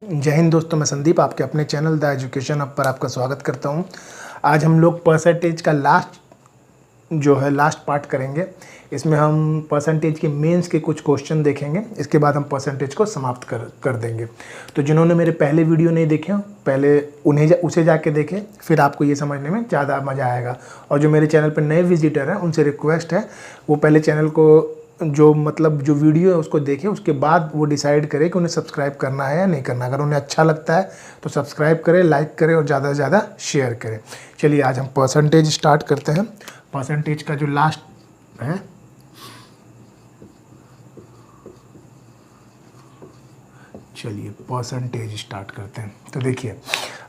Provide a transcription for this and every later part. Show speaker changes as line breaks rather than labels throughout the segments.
जय हिंद दोस्तों, मैं संदीप आपके अपने चैनल द एजुकेशन अप पर आपका स्वागत करता हूं। आज हम लोग परसेंटेज का लास्ट पार्ट करेंगे। इसमें हम परसेंटेज के मेंस के कुछ क्वेश्चन देखेंगे। इसके बाद हम परसेंटेज को समाप्त कर देंगे। तो जिन्होंने मेरे पहले वीडियो नहीं देखे हो, पहले उसे जाके देखें, फिर आपको ये समझने में ज़्यादा मज़ा आएगा। और जो मेरे चैनल पर नए विजिटर हैं उनसे रिक्वेस्ट है वो पहले चैनल को जो वीडियो है उसको देखें, उसके बाद वो डिसाइड करें कि उन्हें सब्सक्राइब करना है या नहीं करना। अगर उन्हें अच्छा लगता है तो सब्सक्राइब करें, लाइक करें और ज़्यादा से ज़्यादा शेयर करें। चलिए आज हम परसेंटेज स्टार्ट करते हैं। परसेंटेज का जो लास्ट है, चलिए परसेंटेज स्टार्ट करते हैं। तो देखिए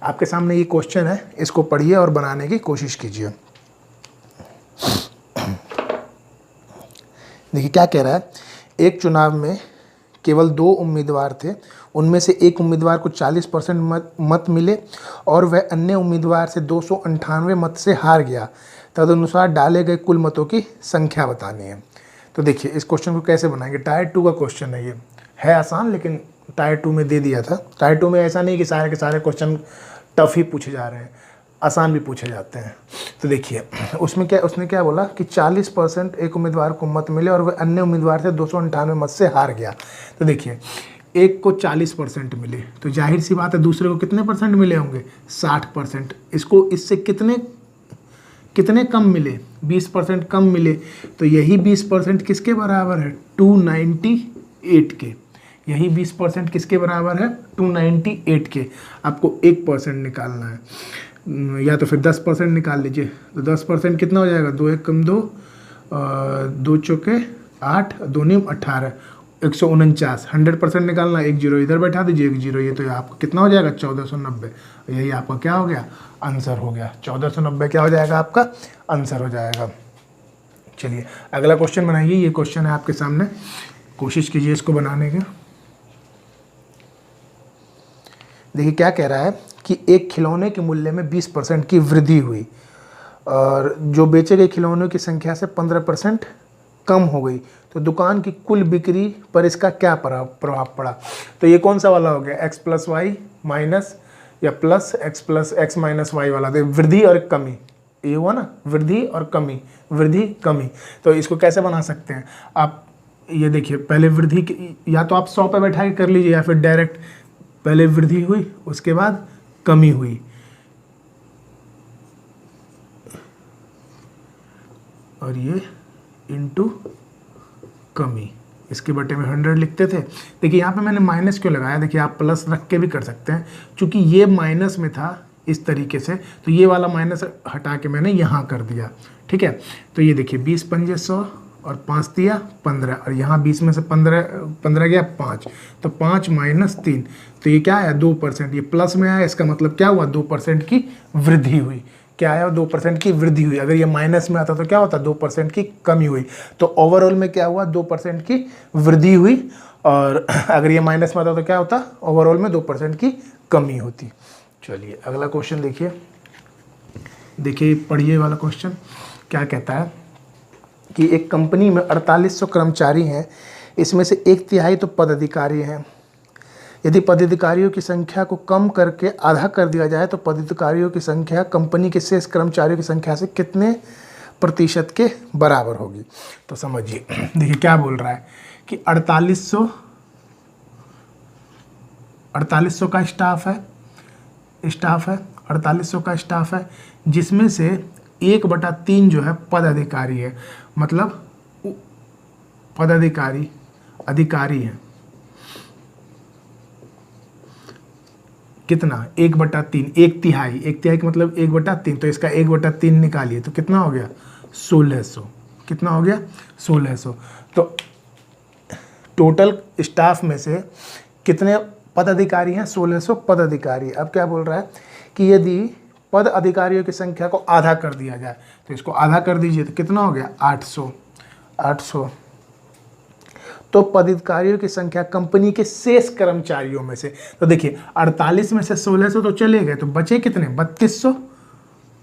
आपके सामने ये क्वेश्चन है, इसको पढ़िए और बनाने की कोशिश कीजिए। देखिए क्या कह रहा है। एक चुनाव में केवल 2 उम्मीदवार थे। उनमें से एक उम्मीदवार को 40% मत मिले और वह अन्य उम्मीदवार से 298 मत से हार गया। तदनुसार डाले गए कुल मतों की संख्या बतानी है। तो देखिए इस क्वेश्चन को कैसे बनाएंगे। टायर 2 का क्वेश्चन है। ये है आसान, लेकिन टायर 2 में दे दिया था। टायर 2 में ऐसा नहीं कि सारे के सारे क्वेश्चन टफ ही पूछे जा रहे हैं, आसान भी पूछे जाते हैं। तो देखिए उसने क्या बोला कि 40% एक उम्मीदवार को मत मिले और वह अन्य उम्मीदवार से 298 मत से हार गया। तो देखिए एक को 40% मिले, तो जाहिर सी बात है दूसरे को कितने परसेंट मिले होंगे, 60%। इसको इससे कितने कम मिले, 20% कम मिले। तो यही 20% किसके बराबर है, 298 के। यही 20% किसके बराबर है, 298 के। आपको 1% निकालना है, या तो फिर 10% निकाल लीजिए। तो 10% कितना हो जाएगा, 2 1 कम 2, 2 चौके 8, 2 9 18, 149। 100% निकालना, 1 0 इधर बैठा दीजिए, 1 0 ये, तो आपको कितना हो जाएगा, 1490। यही आपका क्या हो गया, आंसर हो गया। 1490 क्या हो जाएगा, आपका आंसर हो जाएगा। चलिए अगला क्वेश्चन बनाइए। ये क्वेश्चन है आपके सामने, कोशिश कीजिए इसको बनाने की। देखिए क्या कह रहा है कि एक खिलौने के मूल्य में 20% की वृद्धि हुई और जो बेचे गए खिलौनों की संख्या से 15% कम हो गई। तो दुकान की कुल बिक्री पर इसका क्या प्रभाव पड़ा। तो ये कौन सा वाला हो गया, x प्लस वाई माइनस या प्लस x माइनस वाई वाला। तो वृद्धि और कमी, ये हुआ ना, वृद्धि और कमी, वृद्धि कमी। तो इसको कैसे बना सकते हैं आप, ये देखिए पहले वृद्धि या तो आप 100 पे बैठा के कर लीजिए, या फिर डायरेक्ट पहले वृद्धि हुई उसके बाद कमी हुई, और ये इनटू कमी, इसके बटे में 100 लिखते थे। देखिए यहाँ पे मैंने माइनस क्यों लगाया, देखिए आप प्लस रख के भी कर सकते हैं। चूंकि ये माइनस में था इस तरीके से, तो ये वाला माइनस हटा के मैंने यहाँ कर दिया, ठीक है। तो ये देखिए 20 पंजे 100 और 5 दिया 15, और यहाँ 20 में से 15 गया 5, तो 5 माइनस 3, तो ये क्या आया, 2%। ये प्लस में आया, इसका मतलब क्या हुआ, 2% की वृद्धि हुई। क्या आया, 2% की वृद्धि हुई। अगर ये माइनस में आता तो क्या होता, 2% की कमी हुई। तो ओवरऑल में क्या हुआ, 2% की वृद्धि हुई। और अगर ये माइनस में आता तो क्या होता, ओवरऑल में 2% की कमी होती। चलिए अगला क्वेश्चन देखिए। देखिए पढ़िए वाला क्वेश्चन क्या कहता है कि एक कंपनी में 4800 कर्मचारी हैं, इसमें से 1/3 तो पदाधिकारी हैं। यदि पदाधिकारियों की संख्या को कम करके आधा कर दिया जाए तो पदाधिकारियों की संख्या कंपनी के शेष कर्मचारियों की संख्या से कितने प्रतिशत के बराबर होगी। तो समझिए, देखिए क्या बोल रहा है कि 4800 का स्टाफ है 4800 का स्टाफ है, जिसमें से 1/3 जो है पदाधिकारी है, मतलब पदाधिकारी अधिकारी है। कितना, 1/3, 1/3, 1/3 का मतलब 1/3, तो इसका 1/3 निकालिए तो कितना हो गया, 1600। कितना हो गया, 1600। तो टोटल स्टाफ में से कितने पदाधिकारी हैं, 1600 पदाधिकारी। अब क्या बोल रहा है कि यदि पद अधिकारियों की संख्या को आधा कर दिया जाए, तो इसको आधा कर दीजिए तो कितना हो गया, 800। तो पदाधिकारियों की संख्या कंपनी के शेष कर्मचारियों में से, तो देखिए 48 में से 1600 तो चले गए, तो बचे कितने,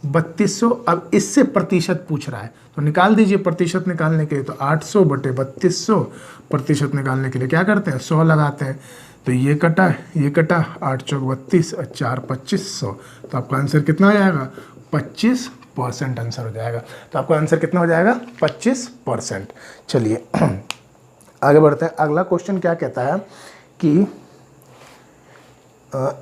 3200। अब इससे प्रतिशत पूछ रहा है, तो निकाल दीजिए प्रतिशत निकालने के लिए। तो 800/3200 प्रतिशत निकालने के लिए क्या करते हैं, 100 लगाते हैं। तो ये कटा, ये कटा, 8 चौक 32 और 4 25 100। तो आपका आंसर कितना हो जाएगा? 25% आंसर हो जाएगा। तो आपका आंसर कितना हो जाएगा? 25%। चलिए आगे बढ़ते हैं। अगला क्वेश्चन क्या कहता है कि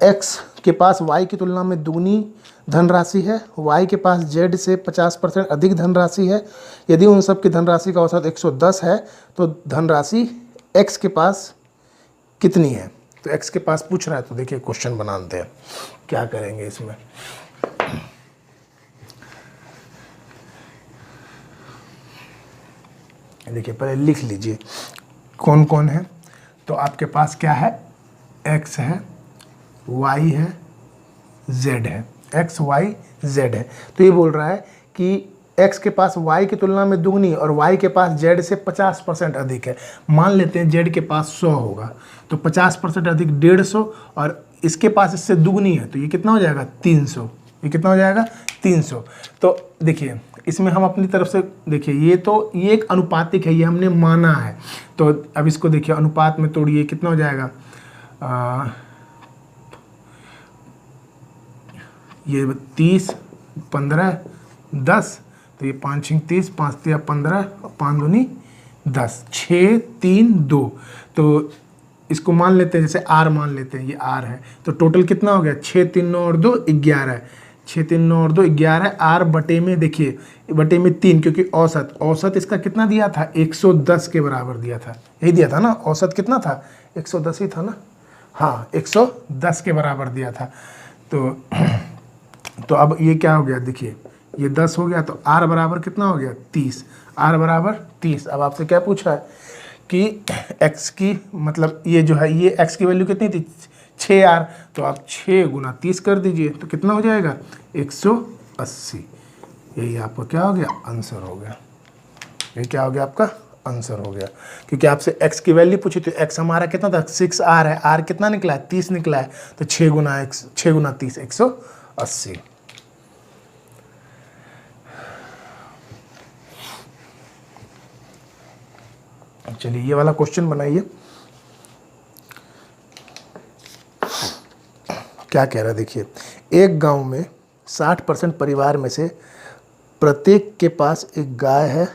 x के पास y की तुलना में दुगनी धनराशि है, y के पास z से 50% अधिक धनराशि है। यदि उन सब की धनराशि का औसत 110 है तो धनराशि x के पास कितनी है? तो x के पास पूछ रहा है, तो देखिए क्वेश्चन बनाते हैं क्या करेंगे इसमें। देखिए पहले लिख लीजिए कौन कौन है। तो आपके पास क्या है? x है, y है, z है। x y z है। तो ये बोल रहा है कि x के पास y की तुलना में दुगनी और y के पास z से 50% अधिक है। मान लेते हैं z के पास 100 होगा, तो 50% अधिक 150 और इसके पास इससे दुगनी है, तो ये कितना हो जाएगा? 300। ये कितना हो जाएगा? 300। तो देखिए इसमें हम अपनी तरफ से देखिए, ये एक अनुपातिक है, ये हमने माना है। तो अब इसको देखिए अनुपात में तोड़िए, कितना हो जाएगा? ये 30 15 10, तो ये 5 6 30, 5 3 15, 5 दूनी 10, 6 3 2। तो इसको मान लेते हैं, जैसे r मान लेते हैं, ये r है। तो टोटल कितना हो गया? 6 3 9 और 2 11 है। 6 3 9 और 2 11 है। r बटे में देखिए, बटे में 3, क्योंकि औसत इसका कितना दिया था? 110 के बराबर दिया था। यही दिया था ना? औसत कितना था? 110 ही था ना? हाँ, 110 के बराबर दिया था। तो अब ये क्या हो गया? देखिए ये 10 हो गया, तो r बराबर कितना हो गया? 30। r बराबर 30। अब आपसे क्या पूछा है कि x की, मतलब ये जो है, ये x की वैल्यू कितनी थी? 6r। तो आप 6 गुना 30 कर दीजिए, तो कितना हो जाएगा? 180। यही आपका क्या हो गया? आंसर हो गया। ये क्या हो गया? आपका आंसर हो गया। क्योंकि आपसे x की वैल्यू पूछी, तो x हमारा कितना था? 6r है। r कितना निकला है? 30 निकला है। तो 6 गुना 30 180। चलिए ये वाला क्वेश्चन बनाइए। क्या कह रहा है देखिए, एक गांव में 60% परिवार में से प्रत्येक के पास एक गाय है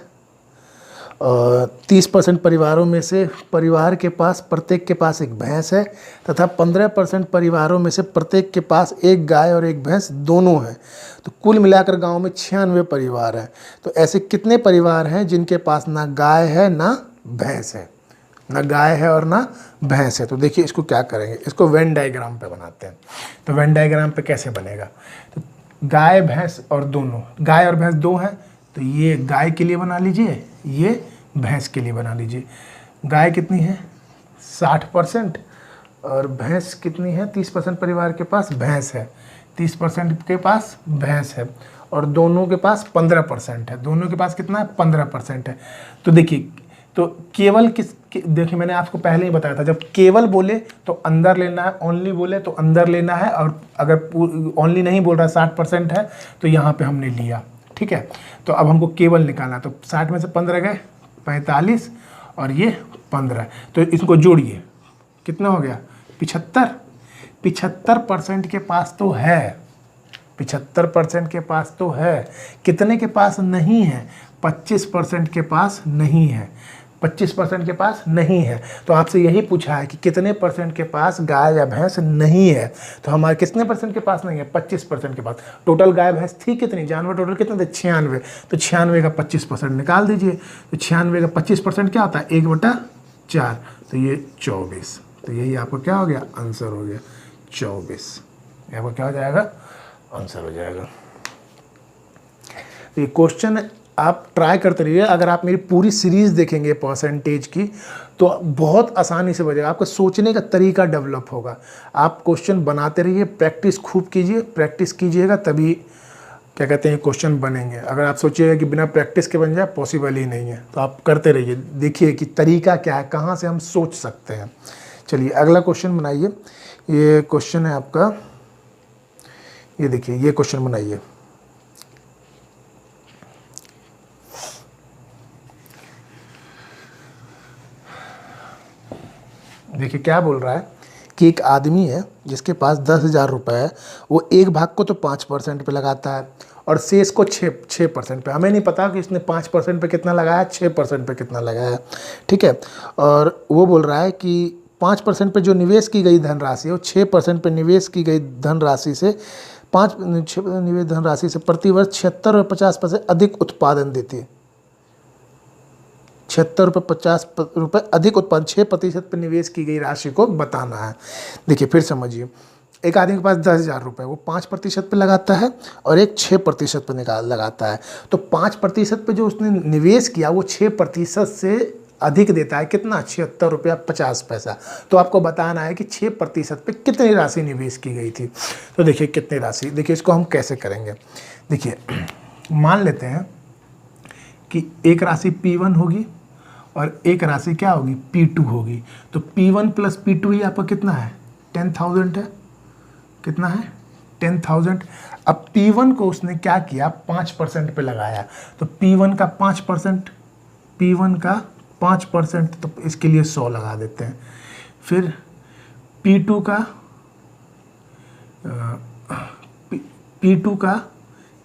और 30% परिवारों में से परिवार के पास प्रत्येक के पास एक भैंस है तथा 15% परिवारों में से प्रत्येक के पास एक गाय और एक भैंस दोनों हैं। तो कुल मिलाकर गांव में 96 परिवार हैं। तो ऐसे कितने परिवार हैं जिनके पास ना गाय है ना भैंस है? ना गाय है और ना भैंस है। तो देखिए इसको क्या करेंगे, इसको वेन डायग्राम पे बनाते हैं। तो वेन डायग्राम पे कैसे बनेगा? तो गाय भैंस और दोनों, गाय और भैंस दो हैं, तो ये गाय के लिए बना लीजिए, ये भैंस के लिए बना लीजिए। गाय कितनी है? 60% और भैंस कितनी है? 30% परिवार के पास भैंस है, 30% के पास भैंस है और दोनों के पास 15% है। दोनों के पास कितना है? 15% है। तो देखिए, तो केवल देखिए मैंने आपको पहले ही बताया था, जब केवल बोले तो अंदर लेना है, ओनली बोले तो अंदर लेना है, और अगर ओनली नहीं बोल रहा 60% है तो यहाँ पे हमने लिया। ठीक है, तो अब हमको केवल निकालना है। तो 60 में से 15 गए 45 और ये 15, तो इसको जोड़िए, कितना हो गया? 75। 75% के पास तो है, 75% के पास तो है। कितने के पास नहीं है? 25% के पास नहीं है, 25% के पास नहीं है। तो आपसे यही पूछा है कि कितने परसेंट के पास गाय या भैंस नहीं है। तो हमारे कितने परसेंट के पास नहीं है? 25% के पास। टोटल गाय भैंस थी कितनी? जानवर टोटल कितने थे? 96। तो 96 का 25% निकाल दीजिए। तो 96 का 25% क्या होता है? 1/4। तो ये 24। तो यही आपको क्या हो गया? आंसर हो गया 24। आपको क्या हो जाएगा? आंसर हो जाएगा। तो ये क्वेश्चन आप ट्राई करते रहिए। अगर आप मेरी पूरी सीरीज़ देखेंगे परसेंटेज की, तो बहुत आसानी से बचेगा, आपका सोचने का तरीका डेवलप होगा। आप क्वेश्चन बनाते रहिए, प्रैक्टिस खूब कीजिए, प्रैक्टिस कीजिएगा तभी क्या कहते हैं क्वेश्चन बनेंगे। अगर आप सोचिएगा कि बिना प्रैक्टिस के बन जाए, पॉसिबल ही नहीं है। तो आप करते रहिए, देखिए कि तरीका क्या है, कहाँ से हम सोच सकते हैं। चलिए अगला क्वेश्चन बनाइए। ये क्वेश्चन है आपका, ये देखिए ये क्वेश्चन बनाइए। देखिए क्या बोल रहा है कि एक आदमी है जिसके पास 10,000 रुपये है, वो एक भाग को तो 5% पे लगाता है और शेष को 6% पे। हमें नहीं पता कि इसने 5% पे कितना लगाया, 6% पे कितना लगाया, ठीक है। और वो बोल रहा है कि 5% पे जो निवेश की गई धनराशि है वो 6% पे निवेश की गई धनराशि से निवेश धनराशि से प्रतिवर्ष 76 और 50 पैसे अधिक उत्पादन देती है। 76 रुपये 50 रुपये अधिक उत्पादन, 6% पर निवेश की गई राशि को बताना है। देखिए फिर समझिए, एक आदमी के पास 10,000 रुपये, वो 5% पे लगाता है और एक 6% पे लगाता है। तो 5% पे जो उसने निवेश किया वो 6% से अधिक देता है। कितना? 76 रुपया 50 पैसा। तो आपको बताना है कि 6% पे कितनी राशि निवेश की गई थी। तो देखिए कितनी राशि, देखिए इसको हम कैसे करेंगे। देखिए मान लेते हैं कि एक राशि P1 होगी और एक राशि क्या होगी, P2 होगी। तो P1 प्लस P2 ही आपका कितना है, 10,000 है। कितना है? 10,000। अब P1 को उसने क्या किया, 5% पे लगाया। तो P1 का 5%, P1 का 5%, तो इसके लिए 100 लगा देते हैं। फिर P2 का P2 का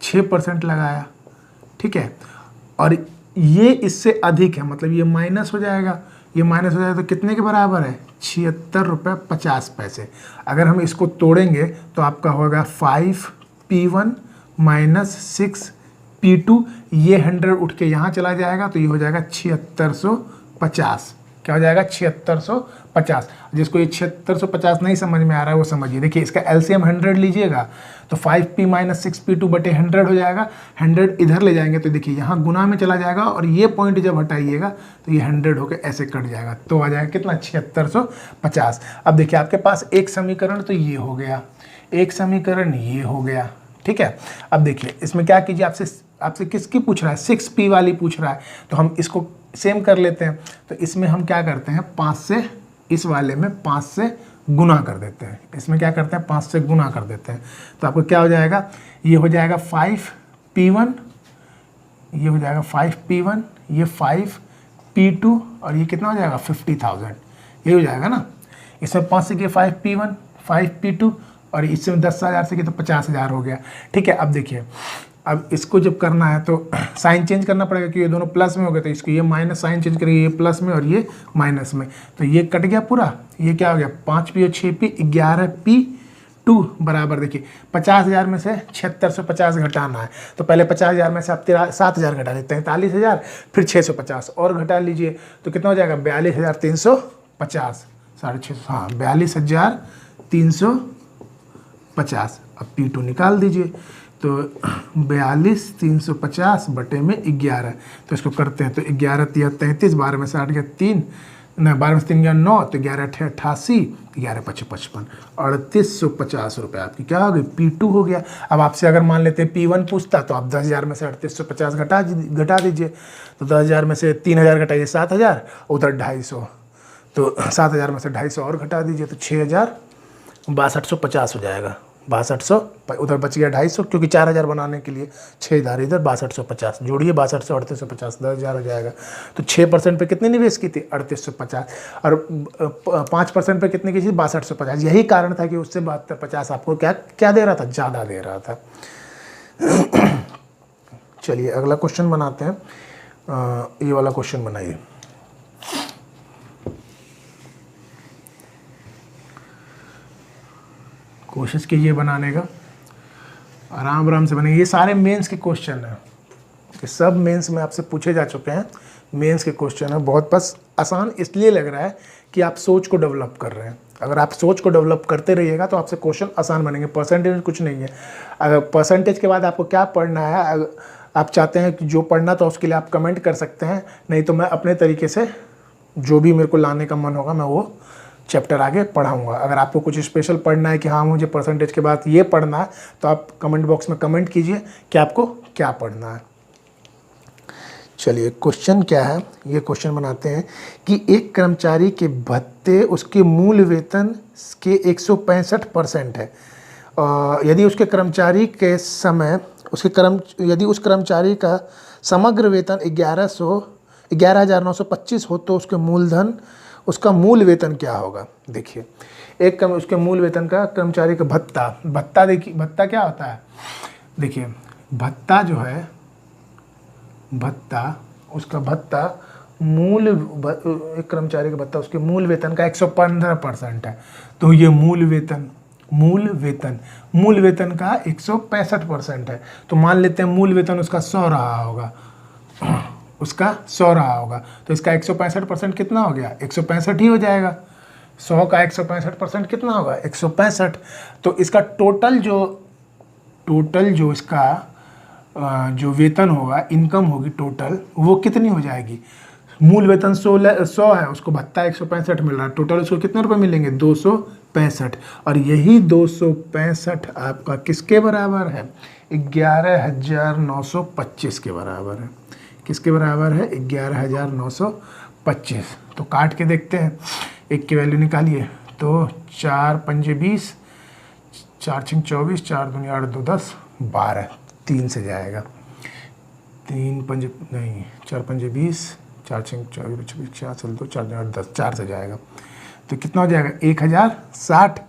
6% लगाया, ठीक है। और ये इससे अधिक है, मतलब ये माइनस हो जाएगा, ये माइनस हो जाएगा तो कितने के बराबर है, 76 रुपये 50 पैसे। अगर हम इसको तोड़ेंगे तो आपका होगा 5P1 माइनस 6P2, ये 100 उठ के यहाँ चला जाएगा तो ये हो जाएगा 7650। क्या हो जाएगा, 7650। जिसको ये 7650 नहीं समझ में आ रहा है वो समझिए। देखिए इसका एलसीएम 100 लीजिएगा तो 5P माइनस 6P2 बटे 100 हो जाएगा। 100 इधर ले जाएंगे तो देखिए यहाँ गुना में चला जाएगा और ये पॉइंट जब हटाइएगा तो ये 100 होकर ऐसे कट जाएगा। तो आ जाएगा कितना, 7650। अब देखिए आपके पास एक समीकरण तो ये हो गया, एक समीकरण ये हो गया, ठीक है। अब देखिए इसमें क्या कीजिए, आपसे किसकी पूछ रहा है, 6P वाली पूछ रहा है। तो हम इसको सेम कर लेते हैं। तो इसमें हम क्या करते हैं, 5 से, इस वाले में 5 से गुना कर देते हैं। इसमें क्या करते हैं, 5 से गुना कर देते हैं। तो आपको क्या हो जाएगा, ये हो जाएगा 5P1, ये हो जाएगा 5P1, ये 5P2 और ये कितना हो जाएगा 50,000, ये हो जाएगा ना। इसमें 5 से किया 5P1, 5P2 और इसमें 10,000 से किया तो 50,000 हो गया, ठीक है। अब देखिए, अब इसको जब करना है तो साइन चेंज करना पड़ेगा क्योंकि ये दोनों प्लस में हो गए। तो इसको ये माइनस साइन चेंज करेंगे, ये प्लस में और ये माइनस में, तो ये कट गया पूरा। ये क्या हो गया, 5P और 6P 11P2 बराबर। देखिए 50,000 में से 7650 घटाना है। तो पहले 50,000 में से आप 7,000 घटा लीजिए, 43,000, फिर 650 और घटा लीजिए तो कितना हो जाएगा, 42,350, 650, हाँ 42,350। अब P2 निकाल दीजिए तो 42,350 बटे में 11। तो इसको करते हैं तो 11 तिया 33, 12 में से 8 गया 3, न 12 में से 3 गया 9, तो 11 8 88, 11 5 55, 3850 रुपये आपकी क्या हो गई, P2 हो गया। अब आपसे अगर मान लेते हैं P1 पूछता तो आप 10,000 में से 3850 घटा दीजिए। तो 10,000 में से 3,000 घटाइए 7,000, उधर 250, तो 7,000 में से 250 और घटा दीजिए तो 6,000, 6250 हो जाएगा। 6200, उधर बच गया 250 क्योंकि 4,000 बनाने के लिए 6 इधर, 6250 जोड़िए, 6200 3850, 10,000 हो जाएगा। तो 6% पे कितनी निवेश की थी, 3850, और 5% पे कितनी की थी, 6250। यही कारण था कि उससे 7250 आपको क्या दे रहा था, ज़्यादा दे रहा था। चलिए अगला क्वेश्चन बनाते हैं। ये वाला क्वेश्चन बनाइए। कोशिश कीजिए बनाने का, आराम आराम से बनेंगे। ये सारे मेंस के क्वेश्चन हैं, ये सब मेंस में आपसे पूछे जा चुके हैं। मेंस के क्वेश्चन है, बहुत बस आसान इसलिए लग रहा है कि आप सोच को डेवलप कर रहे हैं। अगर आप सोच को डेवलप करते रहिएगा तो आपसे क्वेश्चन आसान बनेंगे। परसेंटेज कुछ नहीं है। अगर परसेंटेज के बाद आपको क्या पढ़ना है, अगर आप चाहते हैं कि जो पढ़ना तो उसके लिए आप कमेंट कर सकते हैं, नहीं तो मैं अपने तरीके से जो भी मेरे को लाने का मन होगा मैं वो चैप्टर आगे पढ़ाऊंगा। अगर आपको कुछ स्पेशल पढ़ना है कि हाँ मुझे परसेंटेज के बाद ये पढ़ना है तो आप कमेंट बॉक्स में कमेंट कीजिए कि आपको क्या पढ़ना है। चलिए क्वेश्चन क्या है, ये क्वेश्चन बनाते हैं कि एक कर्मचारी के भत्ते उसके मूल वेतन के 165% है। यदि उसके कर्मचारी के समय यदि उस कर्मचारी का समग्र वेतन 11,925 हो तो उसका मूल वेतन क्या होगा। देखिए उसके मूल वेतन का कर्मचारी का भत्ता, भत्ता देखिए, भत्ता क्या होता है, देखिए भत्ता जो है, भत्ता, उसका भत्ता एक कर्मचारी का भत्ता उसके मूल वेतन का 115% है। तो ये मूल वेतन का 165% है। तो मान लेते हैं मूल वेतन उसका 100 रहा होगा, तो इसका 165% कितना हो गया, 165 ही हो जाएगा। 100 का 165% कितना होगा, 165। तो इसका टोटल जो इसका जो वेतन होगा, इनकम होगी टोटल, वो कितनी हो जाएगी, मूल वेतन 100 है, उसको भत्ता 165 मिल रहा है, टोटल उसको कितने रुपए मिलेंगे, 265। और यही 265 आपका किसके बराबर है, 11,925 के बराबर है। किसके बराबर है, 11,925। तो काट के देखते हैं, एक की वैल्यू निकालिए। तो 4 पंजे 20, 4 6 24, 4 दूनी 8 2 10 12, 3 से जाएगा। 3 पंजे नहीं, 4 पंजे 20, 4 6 24 26 4 चल 2 4 8 10, 4 से जाएगा। तो कितना हो जाएगा, 1060।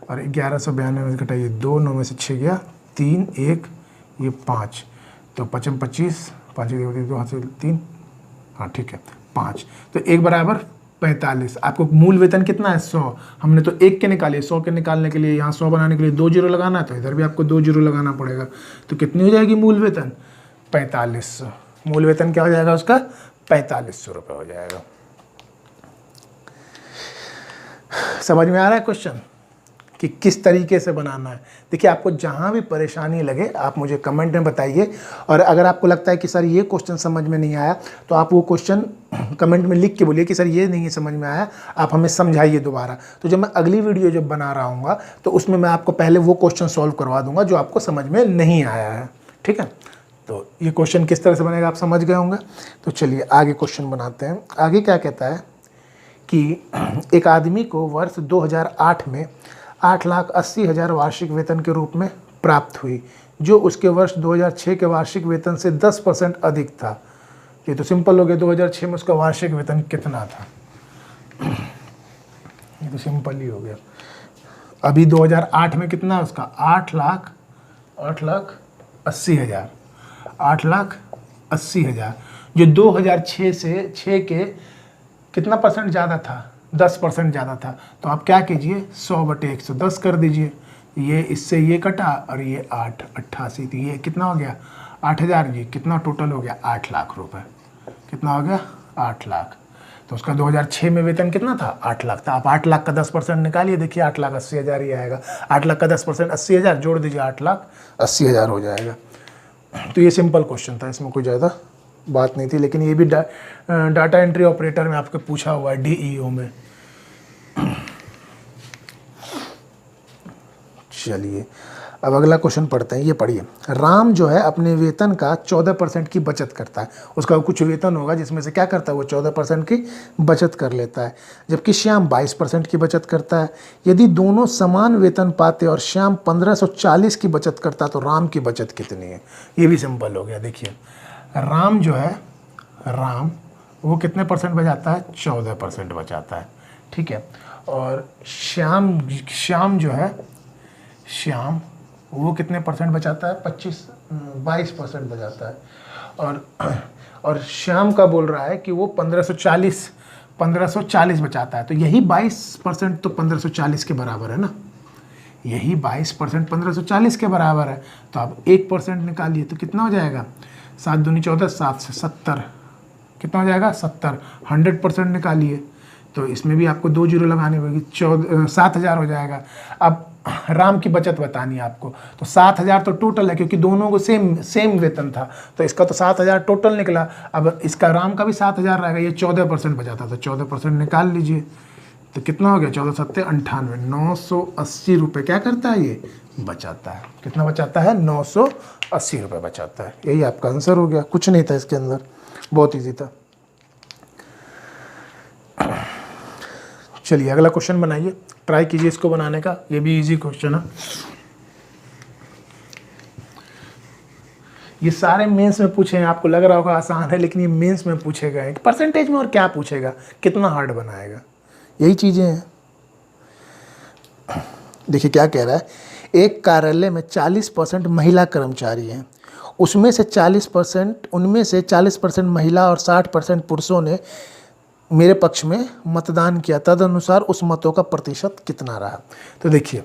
और 1192 में घटाइए 2, 9 में से 6 गया, 3 1 ये 5, तो 5 25, 5 2 हाथ से 3, हाँ ठीक है 5। तो 1 बराबर 45। आपको मूल वेतन कितना है, 100। हमने तो 1 के निकाले, 100 के निकालने के लिए यहाँ 100 बनाने के लिए 2 जीरो लगाना है, तो इधर भी आपको 2 जीरो लगाना पड़ेगा। तो कितनी हो जाएगी मूल वेतन, 4500। मूल वेतन क्या हो जाएगा उसका, 4500 रुपये हो जाएगा। समझ में आ रहा है क्वेश्चन कि किस तरीके से बनाना है। देखिए आपको जहाँ भी परेशानी लगे आप मुझे कमेंट में बताइए, और अगर आपको लगता है कि सर ये क्वेश्चन समझ में नहीं आया, तो आप वो क्वेश्चन कमेंट में लिख के बोलिए कि सर ये नहीं समझ में आया, आप हमें समझाइए दोबारा। तो जब मैं अगली वीडियो जब बना रहा हूँ तो उसमें मैं आपको पहले वो क्वेश्चन सॉल्व करवा दूंगा जो आपको समझ में नहीं आया है, ठीक है। तो ये क्वेश्चन किस तरह से बनेगा आप समझ गए होंगे। तो चलिए आगे क्वेश्चन बनाते हैं। आगे क्या कहता है कि एक आदमी को वर्ष 2008 में 8,80,000 वार्षिक वेतन के रूप में प्राप्त हुई, जो उसके वर्ष 2006 के वार्षिक वेतन से 10% अधिक था। ये तो सिंपल हो गया, 2006 में उसका वार्षिक वेतन कितना था, ये तो सिंपल ही हो गया। अभी 2008 में कितना है उसका, 8,80,000, 8,80,000, जो 2006 से 6 के कितना परसेंट ज़्यादा था, 10% ज़्यादा था। तो आप क्या कीजिए, 100/110 कर दीजिए। ये इससे ये कटा और ये 8,88, तो ये कितना हो गया, 8,000। ये कितना टोटल हो गया, 8 लाख रुपए। कितना हो गया, 8 लाख। तो उसका 2006 में वेतन कितना था, 8 लाख था। आप 8 लाख का 10% निकालिए, देखिए 8,80,000 ही आएगा। 8 लाख का 10% 80,000, जोड़ दीजिए 8,80,000 हो जाएगा। तो ये सिंपल क्वेश्चन था, इसमें कोई ज़्यादा बात नहीं थी, लेकिन ये भी डाटा एंट्री ऑपरेटर में आपको पूछा हुआ है, DEO में। चलिए अब अगला क्वेश्चन पढ़ते हैं। ये पढ़िए, राम जो है अपने वेतन का 14% की बचत करता है। उसका कुछ वेतन होगा जिसमें से क्या करता है, वो 14% की बचत कर लेता है, जबकि श्याम 22% की बचत करता है। यदि दोनों समान वेतन पाते और श्याम 1540 की बचत करता तो राम की बचत कितनी है। ये भी सिंपल हो गया। देखिए राम जो है, राम वो कितने परसेंट बचाता है, 14% बचाता है, ठीक है। और श्याम जो है, श्याम वो कितने परसेंट बचाता है, 22% बचाता है। और श्याम का बोल रहा है कि वो 1540 बचाता है। तो यही 22% तो 1540 के बराबर है ना, यही 22% 1540 के बराबर है। तो आप 1% निकालिए तो कितना हो जाएगा, 7 दूनी 14, 7 से 70, कितना हो जाएगा, 70। 100% निकालिए तो इसमें भी आपको 2 जीरो लगाने होगी, 7,000 हो जाएगा। अब राम की बचत बतानी है आपको, तो 7,000 तो टोटल है, क्योंकि दोनों को सेम वेतन था, तो इसका तो 7,000 टोटल निकला। अब इसका राम का भी 7,000 रहेगा, ये 14% बचाता था, 14% निकाल लीजिए तो कितना हो गया, 14 7 98, 980 रुपये क्या करता है, ये बचाता है। कितना बचाता है, 980 रुपये बचाता है। यही आपका आंसर हो गया, कुछ नहीं था इसके अंदर, बहुत ईजी था। चलिए अगला क्वेश्चन बनाइए, ट्राई कीजिए इसको बनाने का, ये भी इजी क्वेश्चन है। ये सारे मेंस में पूछे हैं, आपको लग रहा होगा आसान है, लेकिन ये मेंस में पूछे गए हैं। परसेंटेज में और क्या पूछेगा, कितना हार्ड बनाएगा, यही चीज़ें हैं। देखिए क्या कह रहा है, एक कार्यालय में 40% महिला कर्मचारी हैं, उनमें से 40% महिला और 60% पुरुषों ने मेरे पक्ष में मतदान किया, तदनुसार उस मतों का प्रतिशत कितना रहा। तो देखिए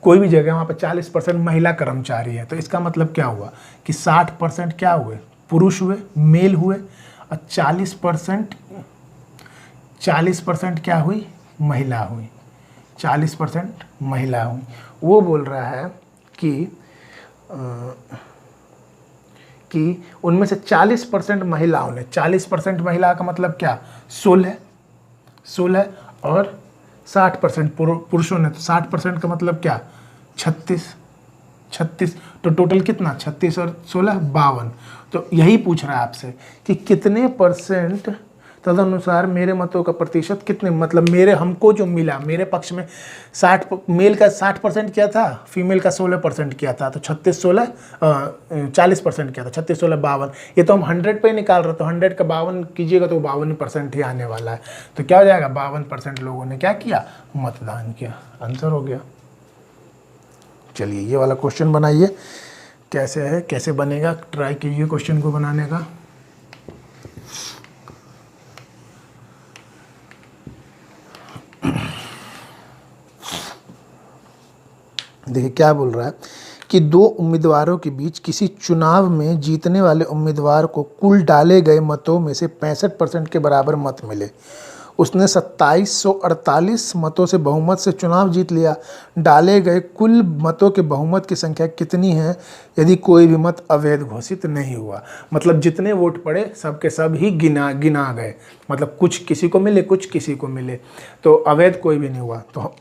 कोई भी जगह वहाँ पर 40% महिला कर्मचारी है, तो इसका मतलब क्या हुआ कि 60% क्या हुए, पुरुष हुए, मेल हुए, और 40% क्या हुई, महिला हुई, 40% महिला हुई। वो बोल रहा है कि उनमें से 40% महिलाओं ने, 40% महिला का मतलब क्या, 16 और 60% पुरुषों ने, तो 60% का मतलब क्या, 36, तो टोटल कितना, 36 और 16 52। तो यही पूछ रहा है आपसे कि कितने परसेंट, तदनुसार मेरे मतों का प्रतिशत कितने, मतलब मेरे हमको जो मिला, मेरे पक्ष में 60, मेल का 60% किया था, फीमेल का 16% किया था, तो 40% किया था, 36 16 52। ये तो हम 100 पे ही निकाल रहे, तो 100 का 52 कीजिएगा तो 52% ही आने वाला है। तो क्या हो जाएगा, 52% लोगों ने क्या किया, मतदान किया, आंसर हो गया। चलिए ये वाला क्वेश्चन बनाइए, कैसे है, कैसे बनेगा, ट्राई कीजिए क्वेश्चन को बनाने का। देखिए क्या बोल रहा है कि दो उम्मीदवारों के बीच किसी चुनाव में जीतने वाले उम्मीदवार को कुल डाले गए मतों में से 65% के बराबर मत मिले। उसने 2748 मतों से बहुमत से चुनाव जीत लिया। डाले गए कुल मतों के बहुमत की संख्या कितनी है यदि कोई भी मत अवैध घोषित नहीं हुआ। मतलब जितने वोट पड़े सब के सब ही गिना गए, मतलब कुछ किसी को मिले, कुछ किसी को मिले, तो अवैध कोई भी नहीं हुआ। तो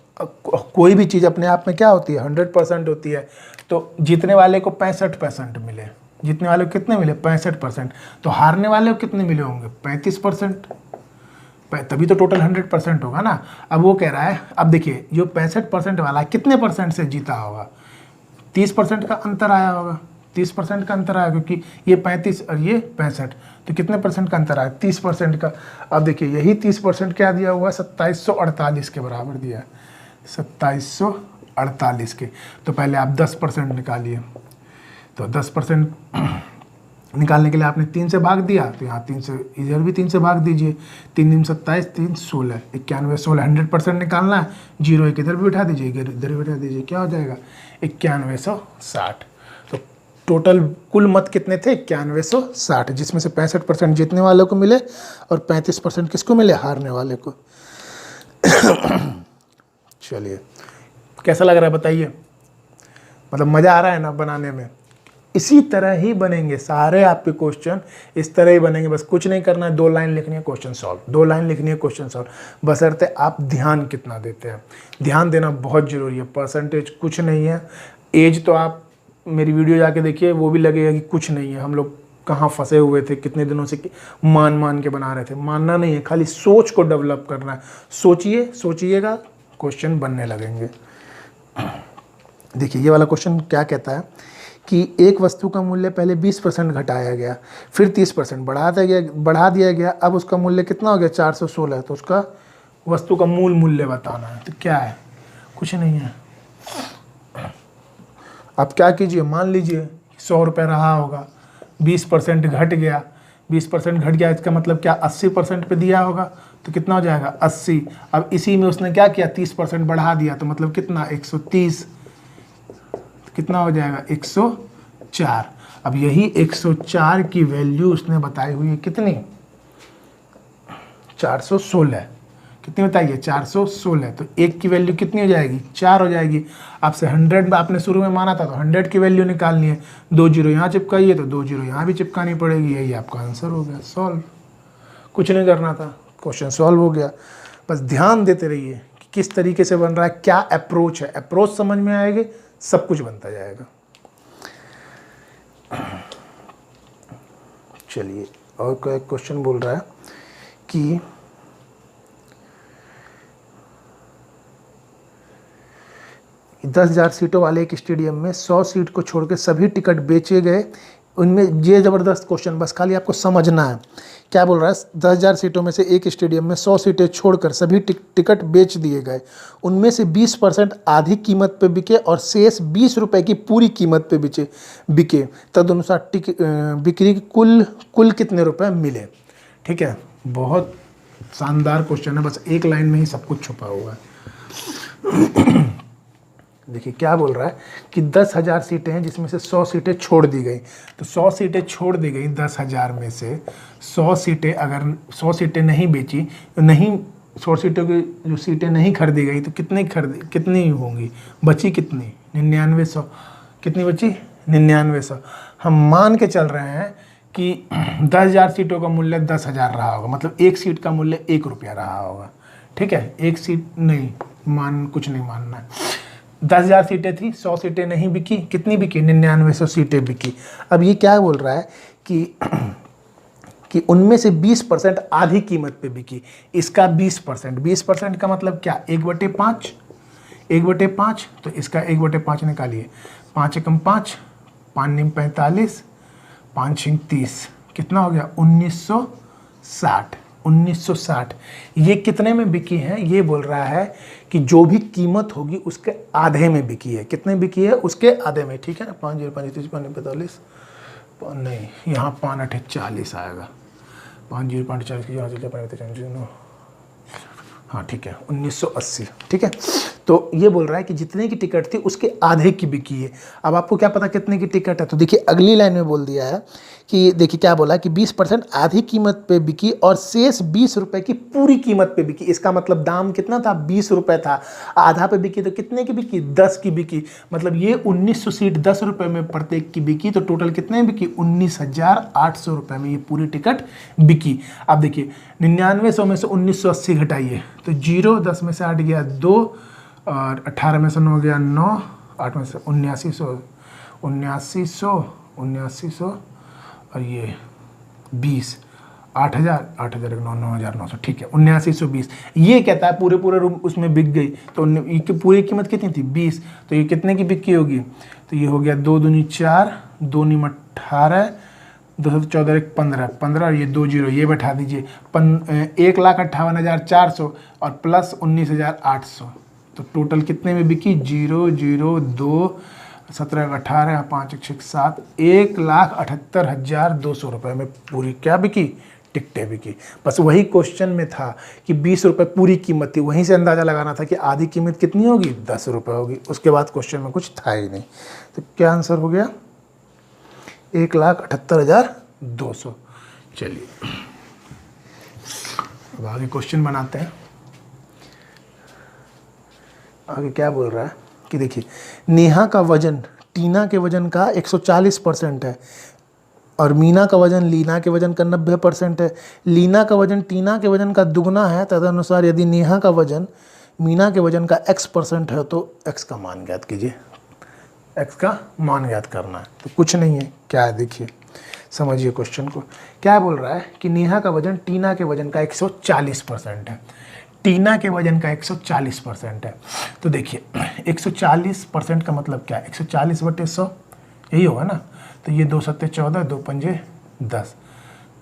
कोई भी चीज़ अपने आप में क्या होती है, 100% होती है। तो जीतने वाले को 65% मिले, जीतने वाले को कितने मिले, 65%। तो हारने वाले को कितने मिले होंगे, 35%, तभी तो टोटल 100% होगा ना। अब वो कह रहा है, अब देखिए जो 65% वाला कितने परसेंट से जीता होगा, 30% का अंतर आया होगा, 30% का अंतर आया, क्योंकि ये 35 और ये 65, तो कितने परसेंट का अंतर आया, 30% का। अब देखिए यही 30% क्या दिया हुआ, 2748 के बराबर दिया है, 2748 के। तो पहले आप 10% निकालिए, तो 10% निकालने के लिए आपने 3 से भाग दिया, तो यहाँ 3 से, इधर भी 3 से भाग दीजिए, 3 दूनी 27, 3 16, 91 16, 100% निकालना है, 0 एक इधर भी बिठा दीजिए, इधर भी बिठा दीजिए, क्या हो जाएगा 9160। तो टोटल कुल मत कितने थे, 9160, जिसमें से 65% जीतने वालों को मिले और 35% किसको मिले, हारने वाले को। चलिए कैसा लग रहा है बताइए, मतलब मज़ा आ रहा है ना बनाने में। इसी तरह ही बनेंगे सारे आपके क्वेश्चन, इस तरह ही बनेंगे, बस कुछ नहीं करना है, 2 लाइन लिखनी है क्वेश्चन सॉल्व, 2 लाइन लिखनी है क्वेश्चन सॉल्व, बशर्ते आप ध्यान कितना देते हैं। ध्यान देना बहुत ज़रूरी है, परसेंटेज कुछ नहीं है, एज तो आप मेरी वीडियो जाके देखिए, वो भी लगेगा कि कुछ नहीं है, हम लोग कहाँ फंसे हुए थे, कितने दिनों से मान के बना रहे थे। मानना नहीं है, खाली सोच को डेवलप करना है, सोचिएगा क्वेश्चन बनने लगेंगे। देखिए ये वाला क्वेश्चन क्या कहता है कि एक वस्तु का मूल्य पहले 20% घटाया गया, फिर 30% बढ़ा दिया गया, अब उसका मूल्य कितना हो गया, 416। तो उसका वस्तु का मूल मूल्य बताना है। तो क्या है, कुछ नहीं है। अब क्या कीजिए, मान लीजिए 100 रुपये रहा होगा, 20% घट गया, 20% घट गया, इसका मतलब क्या, 80% पे दिया होगा, तो कितना हो जाएगा 80। अब इसी में उसने क्या किया, 30% बढ़ा दिया, तो मतलब कितना 130, कितना हो जाएगा 104। अब यही 104 की वैल्यू उसने बताई हुई है कितनी, 416, कितनी बताइए 416। तो एक की वैल्यू कितनी हो जाएगी, 4 हो जाएगी। आपसे 100 में आपने शुरू में माना था, तो 100 की वैल्यू निकालनी है, 2 जीरो यहाँ चिपकाइए, तो 2 जीरो यहाँ भी चिपकानी पड़ेगी, यही आपका आंसर हो गया, सॉल्व। कुछ नहीं करना था, क्वेश्चन सॉल्व हो गया। बस ध्यान देते रहिए कि किस तरीके से बन रहा है, क्या अप्रोच है, अप्रोच समझ में आएगी, सब कुछ बनता जाएगा। चलिए और कोई क्वेश्चन बोल रहा है कि दस 10,000 सीटों वाले एक स्टेडियम में 100 सीट को छोड़कर सभी टिकट बेचे गए, उनमें ये ज़बरदस्त क्वेश्चन, बस खाली आपको समझना है। क्या बोल रहा है, 10,000 सीटों में से एक स्टेडियम में 100 सीटें छोड़कर सभी टिकट बेच दिए गए। उनमें से 20% आधी कीमत पे बिके और शेष 20 रुपये की पूरी कीमत पे बिके। तदनुसार बिक्री की कुल कितने रुपए मिले। ठीक है, बहुत शानदार क्वेश्चन है, बस एक लाइन में ही सब कुछ छुपा हुआ है। देखिए क्या बोल रहा है कि 10,000 सीटें हैं जिसमें से 100 सीटें छोड़ दी गई। तो 100 सीटें छोड़ दी गई 10,000 में से 100 सीटें, अगर 100 सीटें नहीं बेची, नहीं 100 सीटों की जो सीटें नहीं खरीदी गई तो कितनी होंगी, बची कितनी, 9900। कितनी बची, 9900। हम मान के चल रहे हैं कि 10,000 सीटों का मूल्य 10,000 रहा होगा, मतलब एक सीट का मूल्य 1 रुपया रहा होगा। ठीक है, एक सीट नहीं, कुछ नहीं मानना है। 10,000 सीटें थी, 100 सीटें नहीं बिकी, कितनी बिकी, 9900 सीटें बिकी। अब ये क्या बोल रहा है कि उनमें से 20% आधी कीमत पे बिकी। इसका 20% का मतलब क्या, 1/5, 1/5, तो इसका 1/5 निकालिए। 5 एकम 5, 5 निम 45, 5 छिंग 30, कितना हो गया, 1960। 1960 ये कितने में बिकी है, ये बोल रहा है कि जो भी कीमत होगी उसके आधे में बिकी है। कितने बिकी है, उसके आधे में। ठीक है ना, 5 0 5 30 5 45, नहीं यहाँ 5 8 40 आएगा, 5 0 5 40 की यहाँ, हाँ ठीक है, 1980। ठीक है, तो ये बोल रहा है कि जितने की टिकट थी उसके आधे की बिकी है। अब आपको क्या पता कितने की टिकट है, तो देखिए अगली लाइन में बोल दिया है कि देखिए क्या बोला कि 20% आधी कीमत पे बिकी और शेष 20 रुपए की पूरी कीमत पे बिकी। इसका मतलब दाम कितना था, 20 रुपए था, आधा पे बिकी तो कितने की बिकी, 10 की बिकी। मतलब ये 1900 सीट 10 रुपए में प्रत्येक की बिकी, तो टोटल कितने बिकी, 19,800 रुपए में ये पूरी टिकट बिकी। अब देखिए 9900 में से 1980 घटाइए तो 0, 10 में से 8 गया 2, और 18 में से 9 गया 9, 8 में से 7900 और ये 20, 8,000 8,000 9 9,900। ठीक है, 7920। ये कहता है पूरे रूम उसमें बिक गई, तो पूरी कीमत कितनी थी, 20, तो ये कितने की बिक्री होगी, तो ये हो गया 2 दूनी 4, 2 नीम 18, 2 14 1 15 15 और ये 2 0 ये बैठा दीजिए, 1,58,400 और प्लस 19,800, तो टोटल कितने में बिकी, 0 0 2 17 18 5 1 7, 1,78,200 रुपये में पूरी क्या बिकी, टिकटें बिकी। बस वही क्वेश्चन में था कि 20 रुपये पूरी कीमत थी, वहीं से अंदाज़ा लगाना था कि आधी कीमत कितनी होगी, 10 रुपये होगी। उसके बाद क्वेश्चन में कुछ था ही नहीं, तो क्या आंसर हो गया, 1,78,200। चलिए अब आगे क्वेश्चन बनाते हैं। आगे क्या बोल रहा है कि देखिए नेहा का वजन टीना के वजन का 140% है और मीना का वजन लीना के वजन का 90% है। लीना का वजन टीना के वजन का दुगना है, तदनुसार यदि नेहा का वजन मीना के वजन का x% है तो x का मान ज्ञात कीजिए। x का मान ज्ञात करना है, तो कुछ नहीं है, क्या है देखिए, समझिए क्वेश्चन को। क्या बोल रहा है कि नेहा का वजन टीना के वजन का 140% है, टीना के वजन का 140% है। तो देखिए 140% का मतलब क्या है, 140/100 यही होगा ना, तो ये 2 7 14 2 पंजे 10,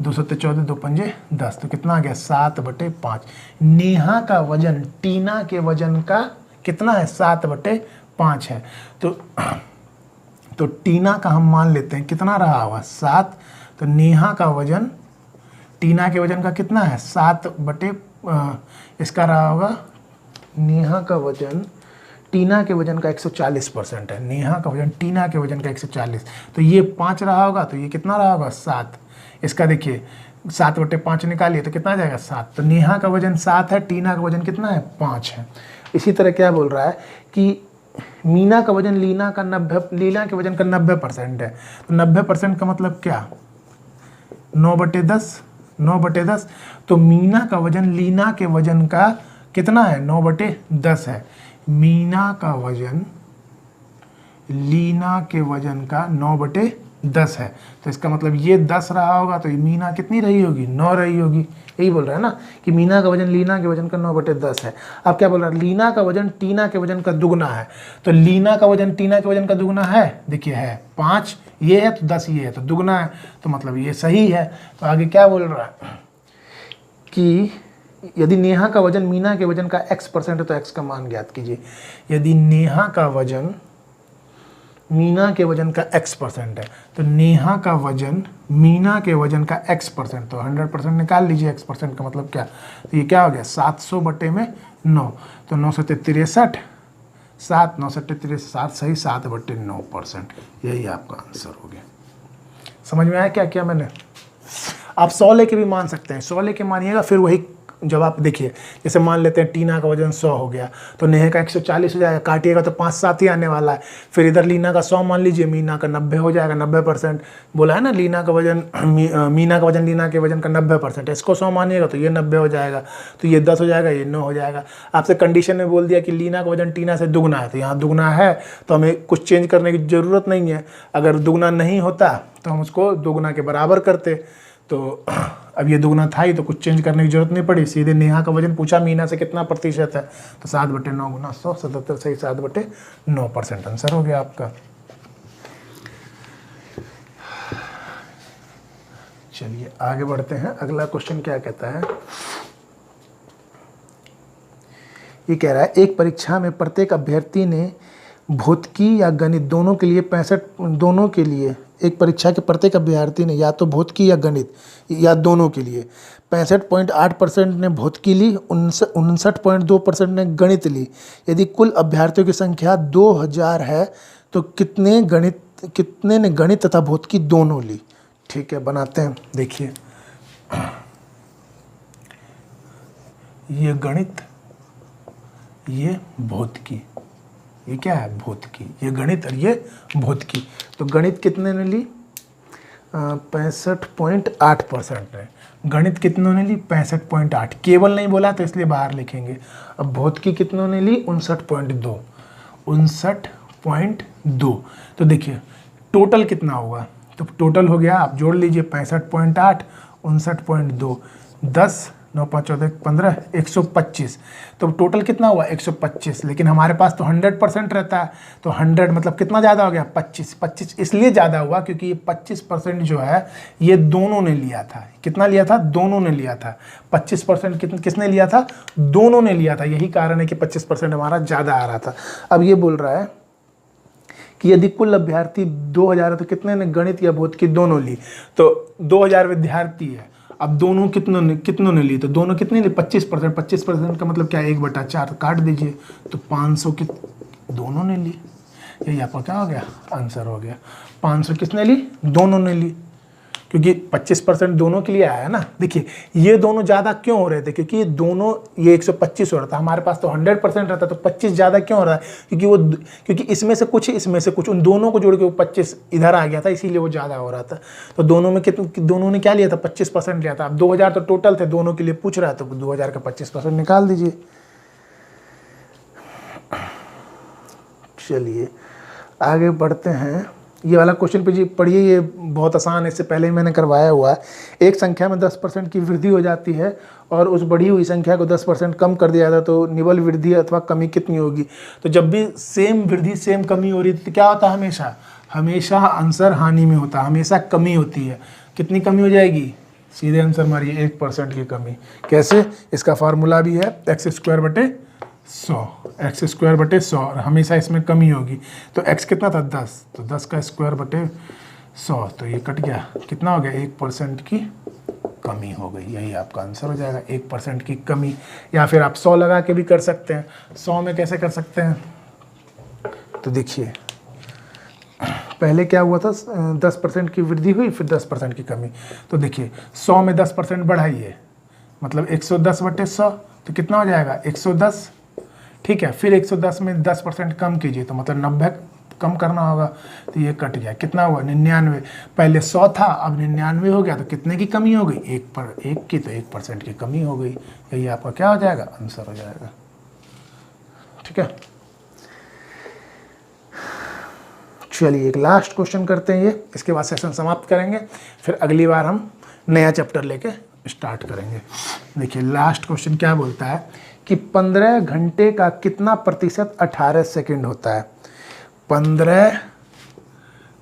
2 7 14 2 पंजे 10, तो कितना आ गया, 7/5। नेहा का वजन टीना के वजन का कितना है, 7/5 है। तो टीना का हम मान लेते हैं कितना रहा हुआ, 7, तो नेहा का वजन टीना के वजन का कितना है, 7/, इसका रहा होगा, नेहा का वजन टीना के वजन का 140% है, नेहा का वजन टीना के वजन का 140, तो ये 5 रहा होगा, तो ये कितना रहा होगा, 7। इसका देखिए 7/5 निकालिए तो कितना आ जाएगा, 7। तो नेहा का वजन 7 है, टीना का वजन कितना है, 5 है। इसी तरह क्या बोल रहा है कि मीना का वजन लीना के वजन का 90% है, तो 90% का मतलब क्या, 9/10, 9/10। तो मीना का वजन लीना के वजन का कितना है, 9/10 है। मीना का वजन लीना के वजन का 9/10 10 है, तो इसका मतलब ये 10 रहा होगा, तो ये मीना कितनी रही होगी, 9 रही होगी। यही बोल रहा है ना कि मीना का वजन लीना के वजन का 9/10 है। अब क्या बोल रहा है, लीना का वजन टीना के वजन का दुगना है। तो लीना का वजन टीना के वजन का दुगना है, देखिए है 5 ये है तो 10 ये है, तो दुगना है, तो मतलब ये सही है। तो आगे क्या बोल रहा है कि यदि नेहा का वजन मीना के वजन का x% है तो x का मान ज्ञात कीजिए। यदि नेहा का वजन मीना के वजन का x% है, तो नेहा का वजन मीना के वजन का x%, तो 100% निकाल लीजिए। x% का मतलब क्या, तो ये क्या हो गया 700/9, तो 9 से 63, 7 9 से 7 सही 7/9%, यही आपका आंसर हो गया। समझ में आया क्या किया मैंने। आप 100 लेके भी मान सकते हैं, 100 लेके मानिएगा, फिर वही जब आप देखिए, जैसे मान लेते हैं टीना का वजन 100 हो गया, तो नेहा का 140 हो जाएगा, काटिएगा तो 5-7 ही आने वाला है। फिर इधर लीना का 100 मान लीजिए, मीना का 90 हो जाएगा, 90% बोला है ना, लीना का वजन मीना का वजन लीना के वजन का 90%, इसको 100 मानिएगा तो ये 90 हो जाएगा, तो ये 10 हो जाएगा, ये 9 हो जाएगा। आपसे कंडीशन में बोल दिया कि लीना का वजन टीना से दुगना है, तो यहाँ दुगना है तो हमें कुछ चेंज करने की ज़रूरत नहीं है। अगर दुगना नहीं होता तो हम उसको दुगना के बराबर करते, तो अब ये दुगना था ही, तो कुछ चेंज करने की जरूरत नहीं पड़ी, सीधे नेहा का वजन पूछा मीना से कितना प्रतिशत है, तो 7/9 × 100, 77 सही 7/9% आंसर हो गया आपका। चलिए आगे बढ़ते हैं, अगला क्वेश्चन क्या कहता है। ये कह रहा है एक परीक्षा में प्रत्येक अभ्यर्थी ने भौतिकी या गणित दोनों के लिए 65 दोनों के लिए एक परीक्षा के प्रत्येक अभ्यर्थी ने या तो भौतिकी या गणित या दोनों के लिए 65.8% ने भौतिकी ली, 59.2% ने गणित ली। यदि कुल अभ्यर्थियों की संख्या 2000 है तो कितने ने गणित तथा भौतिकी दोनों ली। ठीक है, बनाते हैं। देखिए ये गणित, ये भौतिकी, ये क्या है भौतिकी, ये गणित और ये भौतिकी। तो गणित कितने ने ली 65.8% ने, गणित कितनों ने ली 65.8, केवल नहीं बोला तो इसलिए बाहर लिखेंगे। अब भौतिकी कितनों ने ली 59.2, 59.2। तो देखिए टोटल कितना होगा, तो टोटल हो गया, आप जोड़ लीजिए 65.8 59.2, 10 9 5 14 15 125, तो टोटल कितना हुआ 125। लेकिन हमारे पास तो 100% रहता है, तो 100 मतलब कितना ज़्यादा हो गया 25 इसलिए ज़्यादा हुआ क्योंकि ये 25% जो है ये दोनों ने लिया था। कितना लिया था, दोनों ने लिया था। 25% किसने लिया था, दोनों ने लिया था, यही कारण है कि 25% हमारा ज़्यादा आ रहा था। अब ये बोल रहा है कि यदि कुल अभ्यर्थी 2000 है तो कितने ने गणित या भौतिकी दोनों ली, तो 2000 विद्यार्थी है। अब दोनों कितनों ने ली, तो दोनों कितने ली 25%, 25% का मतलब क्या 1/4 काट दीजिए, तो 500 की दोनों ने ली। यही आपका क्या हो गया आंसर हो गया। 500 किसने ली, दोनों ने ली, क्योंकि 25% दोनों के लिए आया ना। देखिए ये दोनों ज़्यादा क्यों हो रहे थे, क्योंकि ये दोनों ये 125 हो रहा था, हमारे पास तो 100% रहता, तो 25 ज़्यादा क्यों हो रहा है, क्योंकि इसमें से कुछ उन दोनों को जोड़ के वो 25 इधर आ गया था, इसीलिए वो ज़्यादा हो रहा था। तो दोनों में दोनों ने क्या लिया था 25% लिया था। अब 2000 तो टोटल थे, दोनों के लिए पूछ रहा है, तो 2000 का 25% निकाल दीजिए। चलिए आगे बढ़ते हैं। ये वाला क्वेश्चन पे जी पढ़िए, ये बहुत आसान है, इससे पहले ही मैंने करवाया हुआ है। एक संख्या में 10% की वृद्धि हो जाती है और उस बढ़ी हुई संख्या को 10% कम कर दिया जाता है, तो निवल वृद्धि अथवा कमी कितनी होगी। तो जब भी सेम वृद्धि सेम कमी हो रही है तो क्या होता है, हमेशा आंसर हानि में होता है, हमेशा कमी होती है। कितनी कमी हो जाएगी, सीधे आंसर मारिए 1% की कमी। कैसे, इसका फार्मूला भी है x²/100, x²/100, और हमेशा इसमें कमी होगी। तो x कितना था 10, तो 10 का स्क्वायर/100, तो ये कट गया, कितना हो गया 1% की कमी हो गई। यही आपका आंसर हो जाएगा 1% की कमी। या फिर आप 100 लगा के भी कर सकते हैं। 100 में कैसे कर सकते हैं, तो देखिए पहले क्या हुआ था, 10% की वृद्धि हुई, फिर 10% की कमी। तो देखिए 100 में 10% बढ़ाइए, मतलब 110/100, तो कितना हो जाएगा 110। ठीक है, फिर 110 में 10% कम कीजिए, तो मतलब 90 कम करना होगा, तो ये कट गया, कितना हुआ 99। पहले 100 था, अब 99 हो गया, तो कितने की कमी हो गई, 1 की, तो 1% की कमी हो गई। यही आपका क्या हो जाएगा, आंसर हो जाएगा। ठीक है, चलिए एक लास्ट क्वेश्चन करते हैं ये, इसके बाद सेशन समाप्त करेंगे, फिर अगली बार हम नया चैप्टर लेके स्टार्ट करेंगे। देखिए लास्ट क्वेश्चन क्या बोलता है कि 15 घंटे का कितना प्रतिशत 18 सेकंड होता है। 15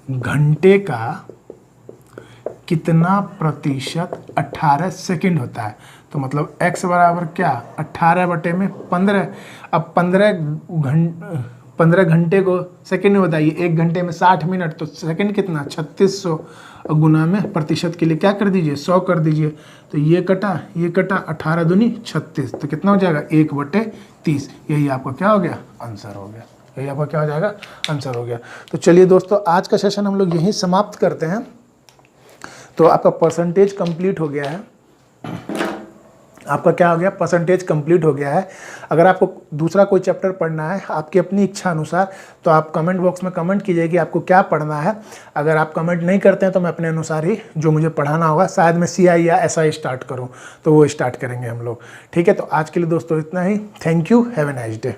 घंटे का कितना प्रतिशत 18 सेकंड होता है। तो मतलब x बराबर क्या, 18/15। अब 15 घंटे को सेकंड में बताइए, 1 घंटे में 60 मिनट, तो सेकंड कितना 3600, और गुना में प्रतिशत के लिए क्या कर दीजिए 100 कर दीजिए। तो ये कटा 18 दूनी 36, तो कितना हो जाएगा 1/30। यही आपका क्या हो गया आंसर हो गया, यही आपका क्या हो जाएगा आंसर हो गया। तो चलिए दोस्तों आज का सेशन हम लोग यहीं समाप्त करते हैं। तो आपका परसेंटेज कंप्लीट हो गया है, आपका क्या हो गया परसेंटेज कंप्लीट हो गया है। अगर आपको दूसरा कोई चैप्टर पढ़ना है आपकी अपनी इच्छा अनुसार, तो आप कमेंट बॉक्स में कमेंट कीजिए कि आपको क्या पढ़ना है। अगर आप कमेंट नहीं करते हैं तो मैं अपने अनुसार ही जो मुझे पढ़ाना होगा, शायद मैं CI या SI स्टार्ट करूं, तो वो स्टार्ट करेंगे हम लोग। ठीक है, तो आज के लिए दोस्तों इतना ही। Thank you, have a nice day.